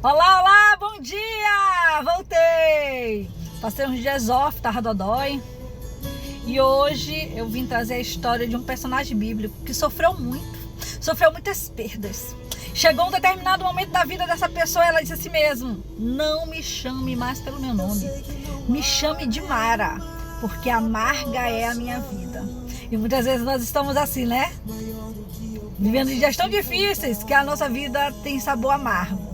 Olá, olá, bom dia! Voltei! Passei uns dias off, tava dodói. E hoje eu vim trazer a história de um personagem bíblico que sofreu muitas perdas. Chegou um determinado momento da vida dessa pessoa, ela disse assim mesmo: não me chame mais pelo meu nome, me chame de Mara, porque amarga é a minha vida. E muitas vezes nós estamos assim, né? Vivendo dias tão difíceis que a nossa vida tem sabor amargo.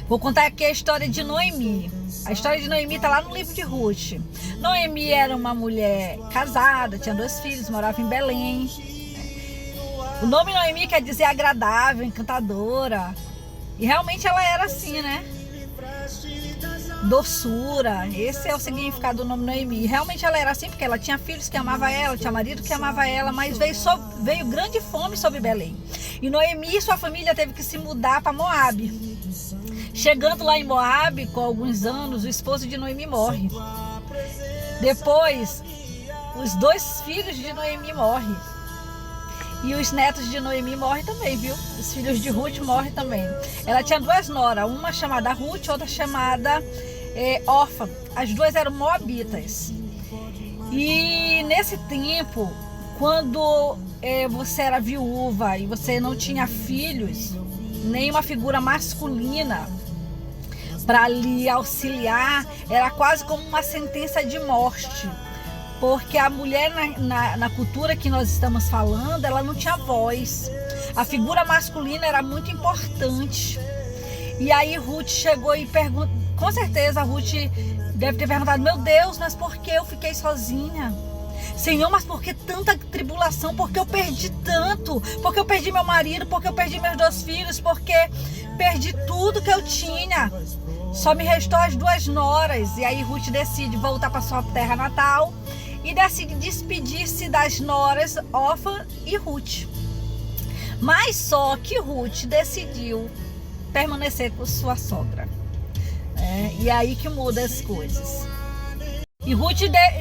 Vou contar aqui a história de Noemi. A história de Noemi está lá no livro de Ruth. Noemi era uma mulher casada, tinha 2 filhos, morava em Belém. O nome Noemi quer dizer agradável, encantadora. E realmente ela era assim, né? Doçura. Esse é o significado do nome Noemi. Realmente ela era assim porque ela tinha filhos que amavam ela, tinha marido que amava ela, mas veio grande fome sobre Belém. E Noemi e sua família teve que se mudar para Moabe. Chegando lá em Moabe, com alguns anos, o esposo de Noemi morre. Depois, os 2 filhos de Noemi morrem. E os netos de Noemi morrem também, viu? Os filhos de Ruth morrem também. Ela tinha 2 noras, uma chamada Ruth, outra chamada Orfa. As 2 eram moabitas. E nesse tempo, quando você era viúva e você não tinha filhos, nem uma figura masculina para lhe auxiliar, era quase como uma sentença de morte, porque a mulher na cultura que nós estamos falando, ela não tinha voz. A figura masculina era muito importante. E aí Ruth chegou e perguntou, com certeza a Ruth deve ter perguntado: meu Deus, mas por que eu fiquei sozinha? Senhor, mas por que tanta tribulação? Por que eu perdi tanto? Por que eu perdi meu marido? Por que eu perdi meus 2 filhos? Por que perdi tudo que eu tinha? Só me restou as 2 noras. E aí Ruth decide voltar para sua terra natal e decide despedir-se das noras Orfa e Ruth. Mas só que Ruth decidiu permanecer com sua sogra. E aí que muda as coisas. E Ruth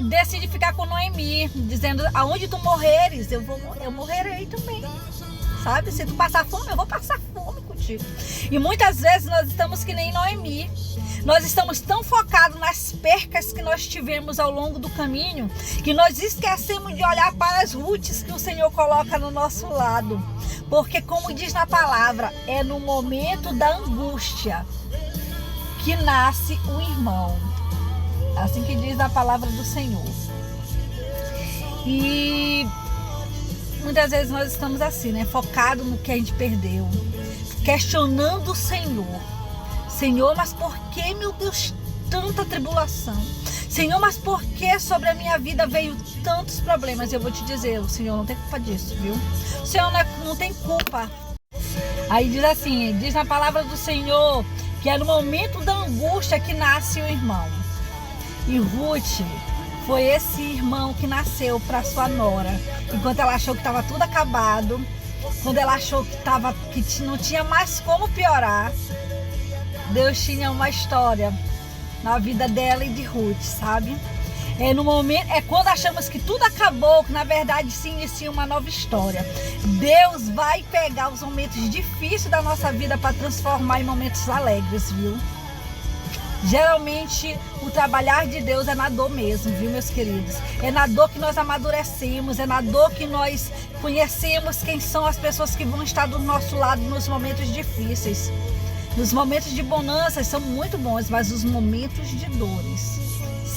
decide ficar com Noemi, dizendo: aonde tu morreres, eu morrerei também. Sabe? Se tu passar fome, eu vou passar fome contigo. E muitas vezes nós estamos que nem Noemi. Nós estamos tão focados nas percas que nós tivemos ao longo do caminho, que nós esquecemos de olhar para as Ruths que o Senhor coloca no nosso lado. Porque, como diz na palavra, é no momento da angústia que nasce o irmão. Assim que diz a palavra do Senhor. E muitas vezes nós estamos assim, né? Focados no que a gente perdeu, questionando o Senhor. Senhor, mas por que, meu Deus, tanta tribulação? Senhor, mas por que sobre a minha vida veio tantos problemas? Eu vou te dizer, o Senhor não tem culpa disso, viu? O Senhor não tem culpa. Aí diz assim, diz na palavra do Senhor, que é no momento da angústia que nasce o irmão. E Ruth foi esse irmão que nasceu para sua nora, enquanto ela achou que estava tudo acabado, quando ela achou que não tinha mais como piorar. Deus tinha uma história na vida dela e de Ruth, sabe? No momento, quando achamos que tudo acabou, que na verdade se inicia uma nova história. Deus vai pegar os momentos difíceis da nossa vida para transformar em momentos alegres, viu? Geralmente o trabalhar de Deus é na dor mesmo, viu, meus queridos? É na dor que nós amadurecemos, é na dor que nós conhecemos quem são as pessoas que vão estar do nosso lado nos momentos difíceis. Nos momentos de bonança são muito bons, mas os momentos de dores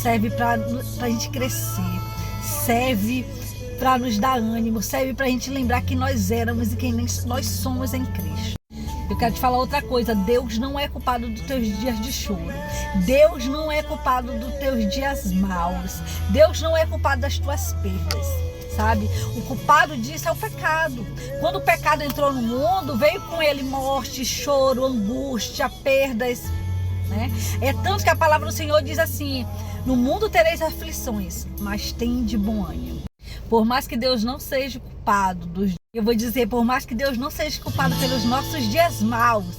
servem para a gente crescer, serve para nos dar ânimo, serve para a gente lembrar quem nós éramos e quem nós somos em Cristo. Eu quero te falar outra coisa: Deus não é culpado dos teus dias de choro. Deus não é culpado dos teus dias maus. Deus não é culpado das tuas perdas, sabe? O culpado disso é o pecado. Quando o pecado entrou no mundo, veio com ele morte, choro, angústia, perdas, né? É tanto que a palavra do Senhor diz assim: no mundo tereis aflições, mas tem de bom ânimo. Por mais que Deus não seja culpado por mais que Deus não seja culpado pelos nossos dias maus,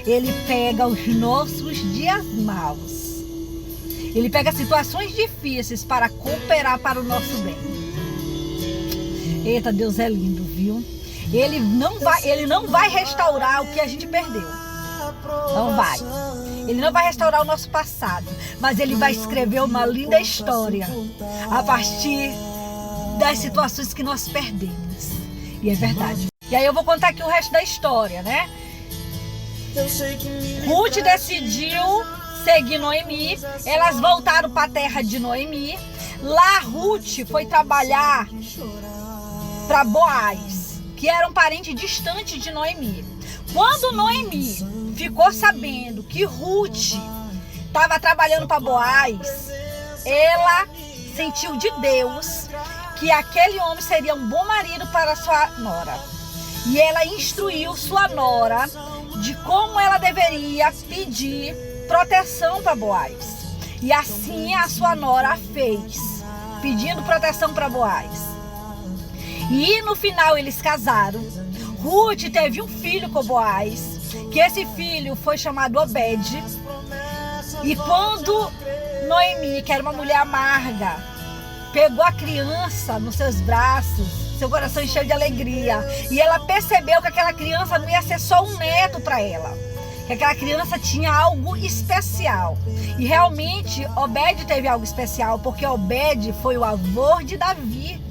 Ele pega os nossos dias maus. Ele pega situações difíceis para cooperar para o nosso bem. Eita, Deus é lindo, viu? Ele não vai restaurar o que a gente perdeu. Não vai. Ele não vai restaurar o nosso passado, mas ele vai escrever uma linda história a partir das situações que nós perdemos. E é verdade. E aí eu vou contar aqui o resto da história, né? Ruth decidiu seguir Noemi. Elas voltaram para a terra de Noemi. Lá Ruth foi trabalhar para Boaz, que era um parente distante de Noemi. Quando Noemi ficou sabendo que Ruth estava trabalhando para Boaz, ela sentiu de Deus que aquele homem seria um bom marido para sua nora. E ela instruiu sua nora de como ela deveria pedir proteção para Boaz. E assim a sua nora fez, pedindo proteção para Boaz. E no final eles casaram. Ruth teve um filho com Boaz, que esse filho foi chamado Obed. E quando Noemi, que era uma mulher amarga, pegou a criança nos seus braços, seu coração encheu de alegria. E ela percebeu que aquela criança não ia ser só um neto para ela, que aquela criança tinha algo especial. E realmente Obed teve algo especial, porque Obed foi o avô de Davi.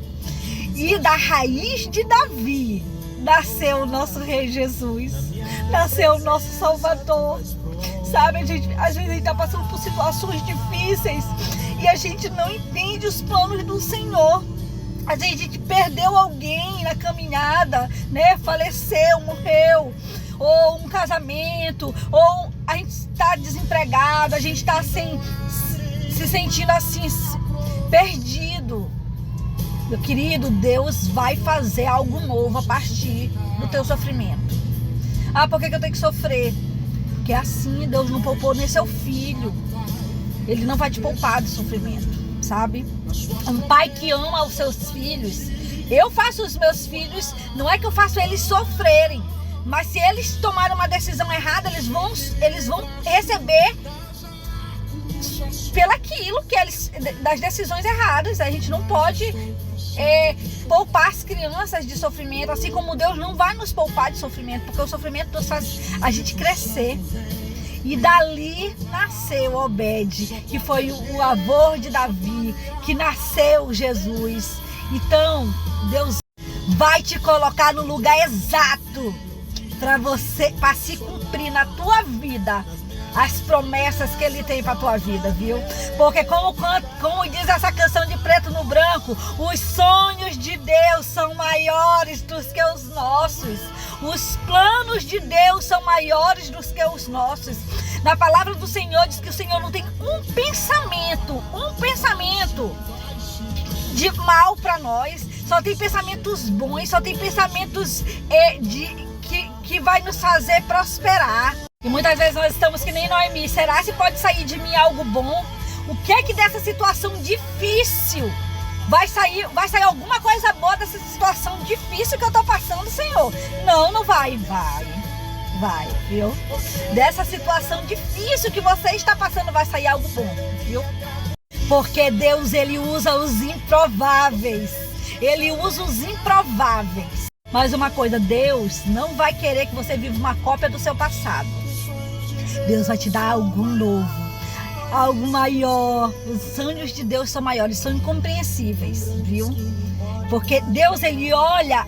E da raiz de Davi nasceu o nosso Rei Jesus, nasceu o nosso Salvador. Sabe, às vezes a gente está passando por situações difíceis e a gente não entende os planos do Senhor. Às vezes a gente perdeu alguém na caminhada, né? Faleceu, morreu, ou um casamento, ou a gente está desempregado, a gente está se sentindo assim, perdido. Meu querido, Deus vai fazer algo novo a partir do teu sofrimento. Ah, por que eu tenho que sofrer? Porque assim Deus não poupou nem seu filho. Ele não vai te poupar do sofrimento, sabe? Um pai que ama os seus filhos. Eu faço os meus filhos, não é que eu faço eles sofrerem, mas se eles tomarem uma decisão errada, eles vão receber pelaquilo que eles, das decisões erradas. A gente não pode poupar as crianças de sofrimento, assim como Deus não vai nos poupar de sofrimento, porque o sofrimento nos faz a gente crescer. E dali nasceu Obed, que foi o avô de Davi, que nasceu Jesus. Então, Deus vai te colocar no lugar exato para se cumprir na tua vida as promessas que Ele tem para tua vida, viu? Porque como diz essa canção de Preto no Branco, os sonhos de Deus são maiores do que os nossos. Os planos de Deus são maiores do que os nossos. Na palavra do Senhor diz que o Senhor não tem um pensamento de mal para nós. Só tem pensamentos bons, só tem pensamentos que vai nos fazer prosperar. E muitas vezes nós estamos que nem Noemi. Será que pode sair de mim algo bom? O que é que dessa situação difícil vai sair alguma coisa boa dessa situação difícil que eu estou passando, Senhor? Não vai, viu? Dessa situação difícil que você está passando vai sair algo bom, viu? Porque Deus, Ele usa os improváveis. Ele usa os improváveis. Mas uma coisa, Deus não vai querer que você viva uma cópia do seu passado. Deus vai te dar algo novo, algo maior. Os sonhos de Deus são maiores, são incompreensíveis, viu? Porque Deus, Ele olha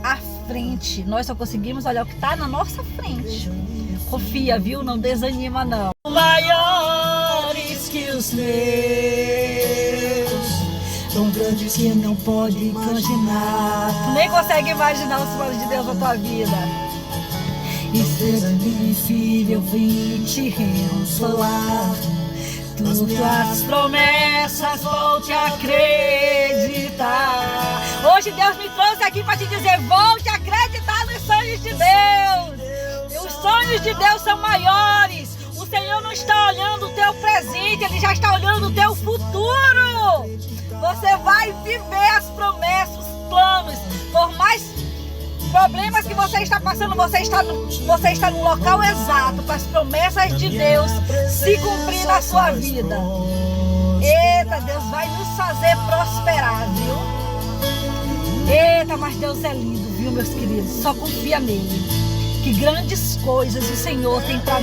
à frente. Nós só conseguimos olhar o que está na nossa frente. Confia, viu? Não desanima, não. Maiores que os meus, tão grandes que não pode imaginar. Tu nem consegue imaginar os planos de Deus na tua vida. E seja minha filha, eu vim te consolar. Tuas promessas volte a acreditar. Hoje Deus me trouxe aqui para te dizer: volte a acreditar nos sonhos de Deus. Os sonhos de Deus são maiores. O Senhor não está olhando o teu presente, Ele já está olhando o teu futuro. Você vai viver as promessas, os planos. Por mais problemas que você está passando, você está no local exato para as promessas de Deus se cumprir na sua vida. Eita, Deus vai nos fazer prosperar, viu? Eita, mas Deus é lindo, viu, meus queridos? Só confia nele. que grandes coisas o Senhor tem para